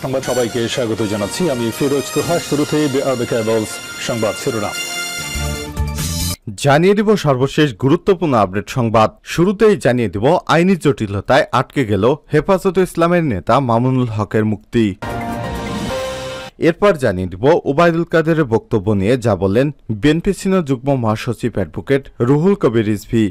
সংবাদ সবাইকে স্বাগত জানাচ্ছি আমি ফিরোজ তোহা। শুরুতে সংবাদ শিরোনাম জানিয়ে দিব সর্বশেষ গুরুত্বপূর্ণ আপডেট সংবাদ। শুরুতেই জানিয়ে দিব আইনি জটিলতায় আটকে গেল হেফাজতে ইসলামের নেতা মামুনুল হকের মুক্তি। এরপর জানিয়ে দিব ওবায়দুল কাদেরের বক্তব্য নিয়ে যা বললেন বিএনপি সিনিয়র যুগ্ম মহাসচিব অ্যাডভোকেট রুহুল কবির রিজভী।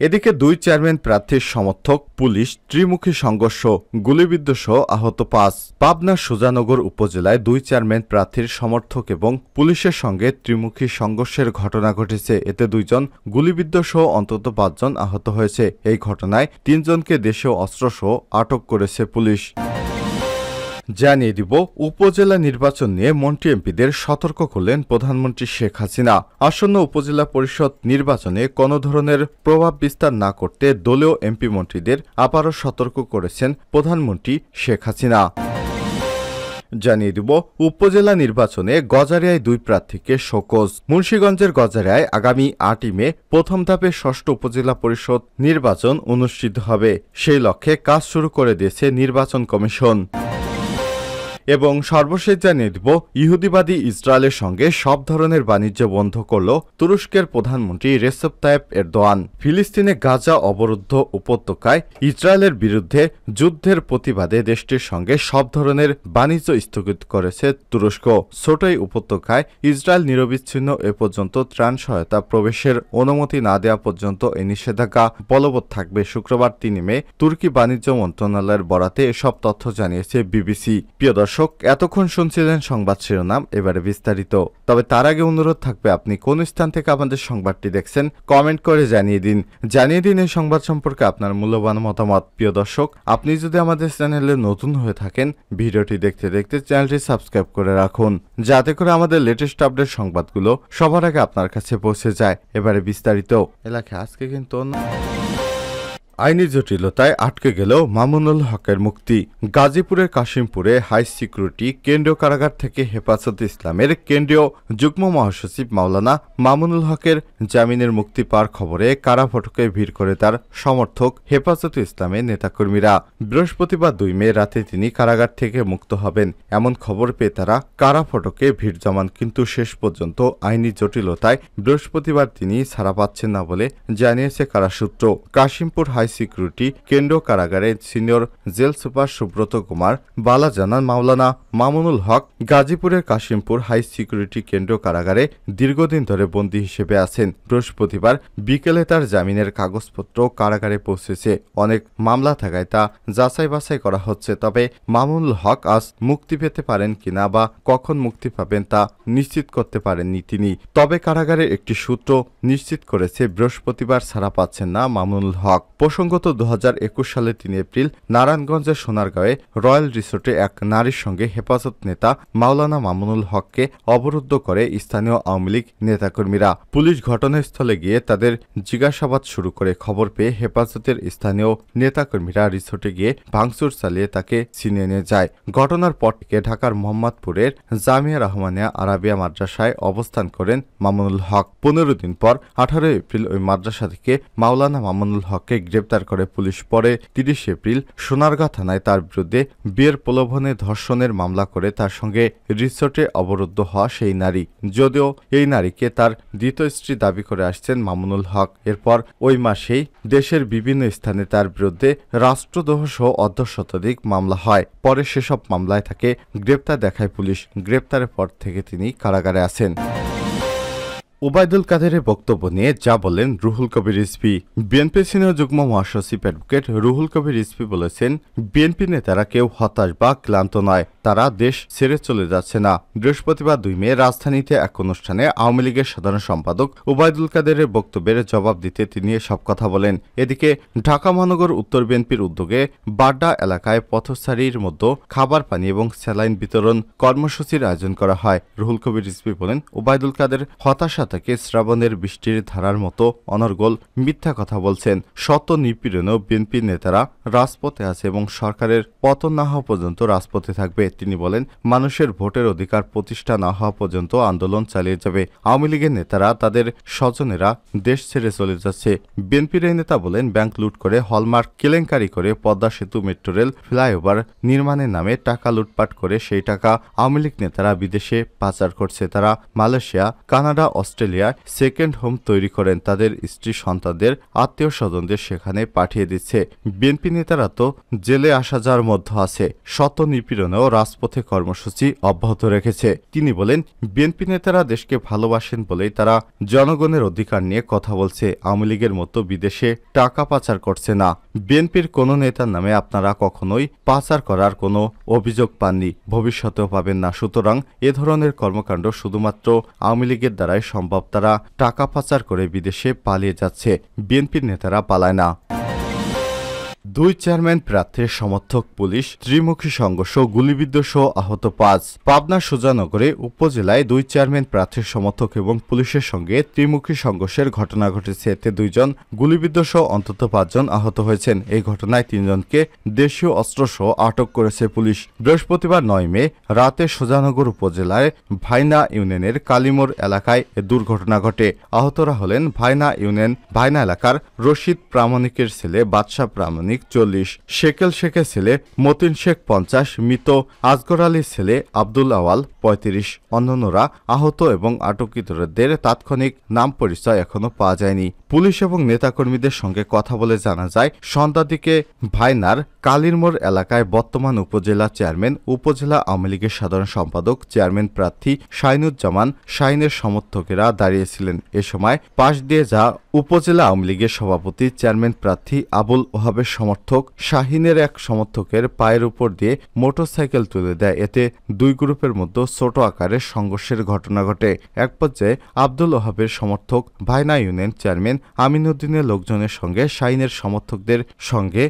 এদিকে দুই চেয়ারম্যান প্রার্থীর সমর্থক পুলিশ ত্রিমুখী সংঘর্ষ, গুলিবিদ্ধ সহ আহত 5। পাবনার সুজানগর উপজেলায় দুই চেয়ারম্যান প্রার্থীর সমর্থক এবং পুলিশের সঙ্গে ত্রিমুখী সংঘর্ষের ঘটনা ঘটেছে। এতে 2 জন গুলিবিদ্ধ সহ অন্তত 5 জন আহত হয়েছে। এই ঘটনায় 3 জনকে দেশীয় অস্ত্রসহ আটক করেছে পুলিশ। জানিয়ে দিব উপজেলা নির্বাচন নিয়ে মন্ত্রী এমপিদের সতর্ক করলেন প্রধানমন্ত্রী শেখ হাসিনা। আসন্ন উপজেলা পরিষদ নির্বাচনে কোনো ধরনের প্রভাব বিস্তার না করতে দলীয় এমপি মন্ত্রীদের আবারও সতর্ক করেছেন প্রধানমন্ত্রী শেখ হাসিনা। জানিয়ে দিব উপজেলা নির্বাচনে গজারিয়ায় 2 প্রার্থীকে শোকজ। মুন্সিগঞ্জের গজারিয়ায় আগামী 8 মে প্রথম ধাপে 6ষ্ঠ উপজেলা পরিষদ নির্বাচন অনুষ্ঠিত হবে। সেই লক্ষ্যে কাজ শুরু করে দিয়েছে নির্বাচন কমিশন। এবং সর্বশেষ জানিয়ে দিব ইহুদিবাদী ইসরায়েলের সঙ্গে সব ধরনের বাণিজ্য বন্ধ করল তুরস্কের প্রধানমন্ত্রী রেসেপ তাইপ এরদোয়ান। ফিলিস্তিনে গাজা অবরুদ্ধ উপত্যকায় ইসরায়েলের বিরুদ্ধে যুদ্ধের প্রতিবাদে দেশটির সঙ্গে সব ধরনের বাণিজ্য স্থগিত করেছে তুরস্ক। ছোটই উপত্যকায় ইসরায়েল নিরবিচ্ছিন্ন এ পর্যন্ত ত্রাণ সহায়তা প্রবেশের অনুমতি না দেওয়া পর্যন্ত এই নিষেধাজ্ঞা বলবৎ থাকবে। শুক্রবার 3 মে তুর্কি বাণিজ্য মন্ত্রণালয়ের বরাতে এসব তথ্য জানিয়েছে বিবিসি। প্রিয় দর্শক, এতক্ষণ শুনছিলেন সংবাদ শিরোনাম, এবারে বিস্তারিত। তবে তার আগে অনুরোধ থাকবে আপনি কোন স্থান থেকে আমাদের সংবাদটি দেখছেন কমেন্ট করে জানিয়ে দিন এই সংবাদ সম্পর্কে আপনার মূল্যবান মতামত। প্রিয় দর্শক, আপনি যদি আমাদের চ্যানেলে নতুন হয়ে থাকেন ভিডিওটি দেখতে দেখতে চ্যানেলটি সাবস্ক্রাইব করে রাখুন, যাতে করে আমাদের লেটেস্ট আপডেট সংবাদগুলো সবার আগে আপনার কাছে পৌঁছে যায়। এবারে বিস্তারিত। এলাকায় আজকে কিন্তু আইনি জটিলতায় আটকে গেল মামুনুল হকের মুক্তি। গাজীপুরের কাশিমপুরে হাই সিকিউরিটি কেন্দ্রীয় কারাগার থেকে হেফাজতে ইসলামের কেন্দ্রীয় যুগ্ম মহাসচিব মাওলানা মামুনুল হকের জামিনের মুক্তি পাওয়ার খবরে কারা ফটকে ভিড় করে তার সমর্থক হেফাজতে ইসলামের নেতাকর্মীরা। বৃহস্পতিবার 2 মে রাতে তিনি কারাগার থেকে মুক্ত হবেন এমন খবর পেয়ে তারা কারা ফটকে ভিড় জমান, কিন্তু শেষ পর্যন্ত আইনি জটিলতায় বৃহস্পতিবার তিনি ছাড়া পাচ্ছেন না বলে জানিয়েছে কারাসূত্র। কাশিমপুর হাই সিকিউরিটি কেন্দ্র কারাগারের senior jail super Subrata Kumar Bala জানান, মাওলানা মামুনুল হক গাজীপুরের কাশিমপুর হাই সিকিউরিটি কেন্দ্র কারাগারে দীর্ঘদিন ধরে বন্দী হিসেবে আছেন। বৃহস্পতিবার বিকেলে তার জামিনের কাগজপত্র কারাগারে পৌঁছেছে। অনেক মামলা থাকায় তা যাচাই বাছাই করা হচ্ছে। তবে মামুনুল হক আজ মুক্তি পেতে পারেন কিনা বা কখন মুক্তি পাবেন তা নিশ্চিত করতে পারেননি তিনি। তবে কারাগারের একটি সূত্র নিশ্চিত করেছে বৃহস্পতিবার ছাড়া পাচ্ছেন না মামুনুল হক। প্রসঙ্গত 2021 সালে 3 এপ্রিল নারায়ণগঞ্জের সোনারগাঁয়ে রয়্যাল রিসোর্টে এক নারীর সঙ্গে হেফাজত নেতা মাওলানা মামুনুল হককে অবরুদ্ধ করে স্থানীয় আওয়ামী লীগ নেতাকর্মীরা। পুলিশ ঘটনাস্থলে গিয়ে তাদের জিজ্ঞাসাবাদ শুরু করে। খবর পেয়ে হেফাজতের স্থানীয় নেতাকর্মীরা রিসোর্টে গিয়ে ভাঙচুর চালিয়ে তাকে ছিনিয়ে নিয়ে যায়। ঘটনার পর থেকে ঢাকার মোহাম্মদপুরের জামিয়া রহমানিয়া আরাবিয়া মাদ্রাসায় অবস্থান করেন মামুনুল হক। 15 দিন পর 18 এপ্রিল ওই মাদ্রাসা থেকে মাওলানা মামুনুল হককে গ্রেপ্তার করে পুলিশ। পরে 30 এপ্রিল সোনারগাঁ থানায় তার বিরুদ্ধে বিয়ের প্রলোভনে ধর্ষণের মামলা করে তার সঙ্গে রিসোর্টে অবরুদ্ধ হওয়া সেই নারী। যদিও এই নারীকে তার দ্বিতীয় স্ত্রী দাবি করে আসছেন মামুনুল হক। এরপর ওই মাসেই দেশের বিভিন্ন স্থানে তার বিরুদ্ধে রাষ্ট্রদ্রোহ সহ অর্ধশতাধিক মামলা হয়। পরে সেসব মামলায় তাকে গ্রেপ্তার দেখায় পুলিশ। গ্রেপ্তারের পর থেকে তিনি কারাগারে আছেন। ওবায়দুল কাদেরের বক্তব্য নিয়ে যা বলেন রুহুল কবির রিজভী। বিএনপি সিনিয়র যুগ্ম মহাসচিব অ্যাডভোকেট রুহুল কবির রিজভী বলেছেন, বিএনপি নেতারা কেউ হতাশ বা ক্লান্ত নয়, তারা দেশ ছেড়ে চলে যাচ্ছে না। বৃহস্পতিবার 2 মে রাজধানীতে এক অনুষ্ঠানে আওয়ামী লীগের সাধারণ সম্পাদক ওবায়দুল কাদেরের বক্তব্যের জবাব দিতে তিনি এসব কথা বলেন। এদিকে ঢাকা মহানগর উত্তর বিএনপির উদ্যোগে বাড্ডা এলাকায় পথচারীর মধ্যে খাবার পানি এবং স্যালাইন বিতরণ কর্মসূচির আয়োজন করা হয়। রুহুল কবির রিজভী বলেন, ওবায়দুল কাদের হতাশা জনতাকে শ্রাবণের বৃষ্টির ধারার মতো অনর্গল মিথ্যা কথা বলছেন। শত নিপীড়নেও বিএনপি নেতারা রাজপথে আছে এবং সরকারের পতন না হওয়া পর্যন্ত রাজপথে থাকবে। তিনি বলেন, মানুষের ভোটের অধিকার প্রতিষ্ঠা না হওয়া পর্যন্ত আন্দোলন চালিয়ে যাবে। আওয়ামী লীগের নেতারা, তাদের স্বজনেরা দেশ ছেড়ে চলে যাচ্ছে। বিএনপির এই নেতা বলেন, ব্যাংক লুট করে, হলমার্ক কেলেঙ্কারি করে, পদ্মা সেতু, মেট্রো রেল, ফ্লাইওভার নির্মাণের নামে টাকা লুটপাট করে সেই টাকা আওয়ামী লীগ নেতারা বিদেশে পাচার করছে। তারা মালয়েশিয়া, কানাডা, অস্ট্রেলিয়ায় সেকেন্ড হোম তৈরি করেন, তাদের স্ত্রী সন্তানদের, আত্মীয় স্বজনদের সেখানে পাঠিয়ে দিচ্ছে। বিএনপি নেতারা তো জেলে আসা যাওয়ার মধ্যে আছে, শত নিপীড়নেও রাজপথে কর্মসূচি অব্যাহত রেখেছে। তিনি বলেন, বিএনপি নেতারা দেশকে ভালোবাসেন বলেই তারা জনগণের অধিকার নিয়ে কথা বলছে, আওয়ামী লীগের মতো বিদেশে টাকা পাচার করছে না। বিএনপির কোনো নেতার নামে আপনারা কখনোই পাচার করার কোনো অভিযোগ পাননি, ভবিষ্যতেও পাবেন না। সুতরাং এ ধরনের কর্মকাণ্ড শুধুমাত্র আওয়ামী লীগের দ্বারাই সম্ভব। তারা টাকা পাচার করে বিদেশে পালিয়ে যাচ্ছে, বিএনপির নেতারা পালায় না। দুই চেয়ারম্যান প্রার্থীর সমর্থক পুলিশ, ত্রিমুখী সংঘর্ষ, গুলিবিদ্ধ সহ আহত 5। পাবনা সুজানগরে উপজেলায় দুই চেয়ারম্যান প্রার্থীর সমর্থক এবং পুলিশের সঙ্গে ত্রিমুখী সংঘর্ষের ঘটনা ঘটেছে। এতে 2 জন গুলিবিদ্ধ সহ অন্তত 5 জন আহত হয়েছেন। এই ঘটনায় 3 জনকে দেশীয় অস্ত্রসহ আটক করেছে পুলিশ। বৃহস্পতিবার 9 মে রাতে সুজানগর উপজেলায় ভাইনা ইউনিয়নের কালিমোড় এলাকায় এ দুর্ঘটনা ঘটে। আহতরা হলেন ভাইনা ইউনিয়ন ভাইনা এলাকার রশিদ প্রামাণিকের ছেলে বাদশা প্রামাণিক 40, শেকেল শেখের ছেলে মতিন শেখ 50, মৃত আসগর আলীর ছেলে আব্দুল আওয়াল 35। অন্যান্যরা আহত এবং আটককৃতদের তাৎক্ষণিক নাম পরিচয় এখনো পাওয়া যায়নি। পুলিশ এবং নেতাকর্মীদের সঙ্গে কথা বলে জানা যায়, সন্ধ্যার দিকে ভাইনার কালিরমোড় এলাকায় বর্তমান উপজেলা চেয়ারম্যান, উপজেলা আওয়ামী লীগের সাধারণ সম্পাদক, চেয়ারম্যান প্রার্থী শাহিনুজ্জামান শাহিনের সমর্থকেরা দাঁড়িয়েছিলেন। এ সময় পাশ দিয়ে যা উপজেলা আওয়ামী লীগের সভাপতি, চেয়ারম্যান প্রার্থী আবুল ওহাবের সমর্থক শাহিনের এক সমর্থকের পায়ের উপর দিয়ে মোটরসাইকেল তুলে দেয়। এতে 2 গ্রুপের মধ্যে ছোট আকারের সংঘর্ষের ঘটনা ঘটে। এক পর্যায়ে আব্দুল ওহাবের সমর্থক ভাইনা ইউনিয়ন চেয়ারম্যান আমিনউদ্দিনের লোকজনের সঙ্গে শাহিনের সমর্থকদের সঙ্গে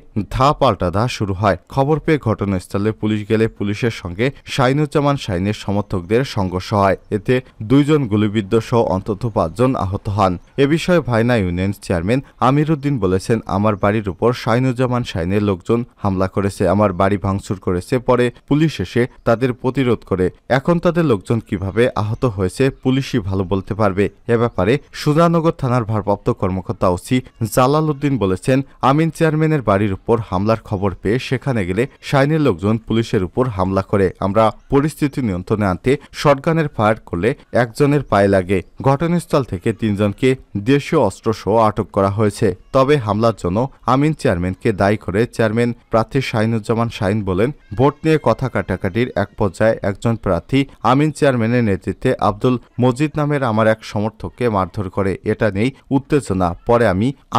পাল্টা শুরু হয়। খবর পেয়ে ঘটনাস্থলে পুলিশ গেলে পুলিশের সঙ্গে শাহিনুজ্জামান শাহিনের সমর্থকদের সংঘর্ষ হয়। এতে 2 জন গুলিবিদ্ধ সহ অন্তত 5 জন আহত হন। এ বিষয়ে ভাইনা ইউনিয়ন চেয়ারম্যান আমিরউদ্দিন বলেছেন, আমার বাড়ির উপর শাহিনুজ্জামান শাহিনের লোকজন হামলা করেছে, আমার বাড়ি ভাঙচুর করেছে। পরে পুলিশ এসে তাদের প্রতিরোধ করে। এখন তাদের লোকজন কিভাবে আহত হয়েছে পুলিশই ভালো বলতে পারবে। এ ব্যাপারে সুজানগর থানার ভারপ্রাপ্ত কর্মকর্তা ওসি জালাল উদ্দিন বলেছেন, আমিন চেয়ারম্যানের বাড়ির উপর হামলার খবর পেয়ে সেখানে গেলে শাহিনের লোকজন পুলিশের উপর হামলা করে। আমরা পরিস্থিতি নিয়ন্ত্রণে আনতে শটগানের ফায়ার করলে একজনের পায়ে লাগে। ঘটনাস্থল থেকে 3 জনকে দেশীয় অস্ত্রসহ আটক করা হয়েছে। তবে হামলার জন্য আমিন চেয়ারম্যানকে দায়ী করে চেয়ারম্যান প্রার্থী শাহিনুজ্জামান শাহিন বলেন, ভোট নিয়ে কথা কাটাকাটির এক পর্যায়ে একজন প্রার্থী আমিন চেয়ারম্যানের নেতৃত্বে আব্দুল মজিদ নামের আমার এক সমর্থককে মারধর করে। এটা নেই উত্তেজনা। পরে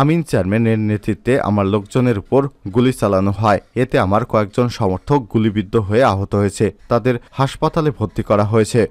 আমিন চেয়ারম্যানের নেতৃত্বে আমার লোকজনের উপর গুলি চালানো হয়। এতে আমার কয়েকজন সমর্থক গুলিবিদ্ধ হয়ে আহত হয়েছে, তাদের হাসপাতালে ভর্তি করা হয়েছে।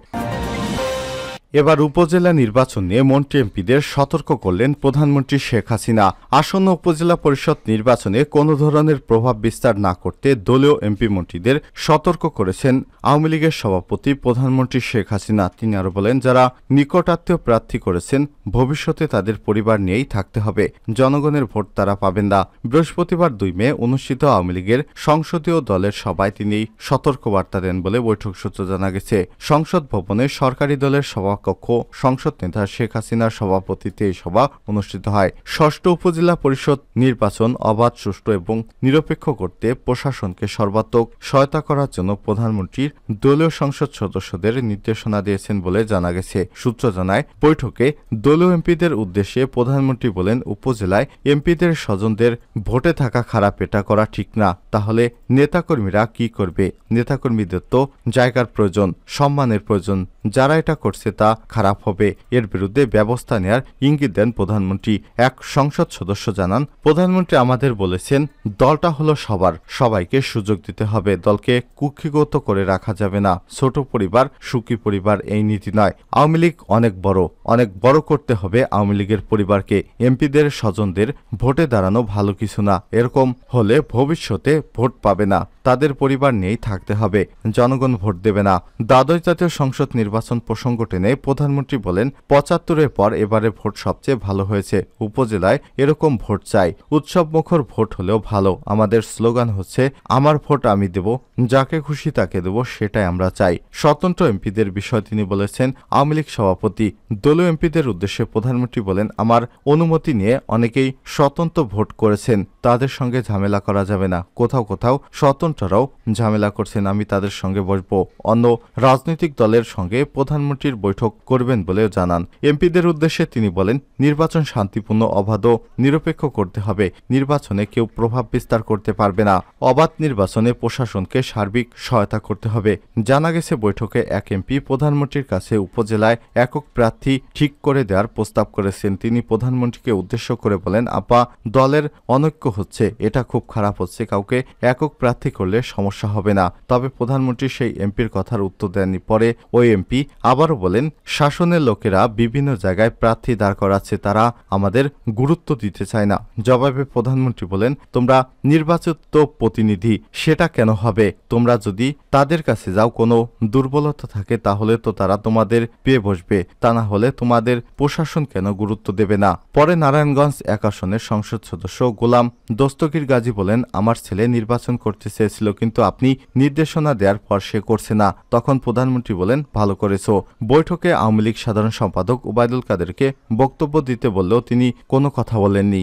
এবার উপজেলা নির্বাচন নিয়ে মন্ত্রী এমপিদের সতর্ক করলেন প্রধানমন্ত্রী শেখ হাসিনা। আসন্ন উপজেলা পরিষদ নির্বাচনে কোনো ধরনের প্রভাব বিস্তার না করতে দলীয় এমপি মন্ত্রীদের সতর্ক করেছেন আওয়ামী লীগের সভাপতি প্রধানমন্ত্রী শেখ হাসিনা। তিনি আরো বলেন, যারা নিকটাত্মীয় প্রার্থী করেছেন ভবিষ্যতে তাদের পরিবার নিয়েই থাকতে হবে, জনগণের ভোট তারা পাবেন না। বৃহস্পতিবার 2 মে অনুষ্ঠিত আওয়ামী লীগের সংসদীয় দলের সভায় তিনি সতর্কবার্তা দেন বলে বৈঠক সূত্র জানা গেছে। সংসদ ভবনে সরকারি দলের সভা কক্ষ সংসদ নেতা শেখ হাসিনার সভাপতিত্বে এই সভা অনুষ্ঠিত হয়। 6ষ্ঠ উপজেলা পরিষদ নির্বাচন অবাধ, সুষ্ঠু এবং নিরপেক্ষ করতে প্রশাসনকে সর্বাত্মক সহায়তা করার জন্য প্রধানমন্ত্রীর দলীয় সংসদ সদস্যদের নির্দেশনা দিয়েছেন বলে জানা গেছে। সূত্র জানায়, বৈঠকে দলীয় এমপিদের উদ্দেশ্যে প্রধানমন্ত্রী বলেন, উপজেলায় এমপিদের স্বজনদের ভোটে থাকা খারাপ, এটা করা ঠিক না। তাহলে নেতাকর্মীরা কি করবে? নেতাকর্মীদের তো জায়গার প্রয়োজন, সম্মানের প্রয়োজন। যারা এটা করছে তা খারাপ হবে, এর বিরুদ্ধে ব্যবস্থা নেয়ার ইঙ্গিত দেন প্রধানমন্ত্রী। এক সংসদ সদস্য জানান, প্রধানমন্ত্রী আমাদের বলেছেন, দলটা হলো সবার, সবাইকে সুযোগ দিতে হবে, দলকে কুক্ষিগত করে রাখা যাবে না। ছোট পরিবার, সুখী পরিবার এই নীতি নয়। আওয়ামী লীগ অনেক বড় করতে হবে আওয়ামী লীগের পরিবারকে। এমপিদের স্বজনদের ভোটে দাঁড়ানো ভালো কিছু না। এরকম হলে ভবিষ্যতে ভোট পাবে না, তাদের পরিবার নিয়েই থাকতে হবে, জনগণ ভোট দেবে না। দ্বাদশ জাতীয় সংসদ নির্বাচন প্রসঙ্গ টেনে প্রধানমন্ত্রী বলেন ৭৫-এর পর এবারে ভোট সবচেয়ে ভালো হয়েছে। উপজেলায় এরকম ভোট চাই। উৎসবমুখর ভোট হলেও ভালো। আমাদের স্লোগান হচ্ছে আমার ভোট আমি দেব, যাকে খুশি তাকে দেব, সেটাই আমরা চাই। স্বতন্ত্র এমপিদের বিষয় তিনি বলেছেন আওয়ামী লীগ সভাপতি। দলীয় এমপিদের উদ্দেশ্যে প্রধানমন্ত্রী বলেন আমার অনুমতি নিয়ে অনেকেই স্বতন্ত্র ভোট করেছেন, তাদের সঙ্গে ঝামেলা করা যাবে না। কোথাও কোথাও স্বতন্ত্ররাও ঝামেলা করছেন, আমি তাদের সঙ্গে বসবো। অন্য রাজনৈতিক দলের সঙ্গে প্রধানমন্ত্রীর বৈঠক করবেন বলেও জানান। এমপিদের উদ্দেশ্যে তিনি বলেন নির্বাচন শান্তিপূর্ণ, অবাধ, নিরপেক্ষ করতে হবে। নির্বাচনে কেউ প্রভাব বিস্তার করতে পারবে না। অবাধ নির্বাচনে প্রশাসনকে সার্বিক সহায়তা করতে হবে। জানা গেছে বৈঠকে এক এমপি প্রধানমন্ত্রীর কাছে উপজেলায় একক প্রার্থী ঠিক করে দেওয়ার প্রস্তাব করেছেন। তিনি প্রধানমন্ত্রীকে উদ্দেশ্য করে বলেন আপা, দলের অনৈক্য হচ্ছে, এটা খুব খারাপ হচ্ছে। কাউকে একক প্রার্থী করলে সমস্যা হবে না। তবে প্রধানমন্ত্রী সেই এমপির কথার উত্তর দেননি। পরে ওই এমপি আবারও বলেন শাসনের লোকেরা বিভিন্ন জায়গায় প্রার্থী দাঁড় করাচ্ছে, তারা আমাদের গুরুত্ব দিতে চায় না। জবাবে প্রধানমন্ত্রী বলেন তোমরা নির্বাচিত প্রতিনিধি, সেটা কেন হবে? তোমরা যদি তাদের কাছে যাও, কোনো দুর্বলতা থাকে তাহলে তো তারা তোমাদের পেয়ে বসবে, তা না হলে তোমাদের প্রশাসন কেন গুরুত্ব দেবে না? পরে নারায়ণগঞ্জ ১ আসনের সংসদ সদস্য গোলাম দস্তগীর গাজী বলেন আমার ছেলে নির্বাচন করতে চেয়েছিল, কিন্তু আপনি নির্দেশনা দেওয়ার পর সে করছে না। তখন প্রধানমন্ত্রী বলেন ভালো করেছো। বৈঠকে আওয়ামী লীগ সাধারণ সম্পাদক ওবায়দুল কাদেরকে বক্তব্য দিতে বললেও তিনি কোনো কথা বলেননি।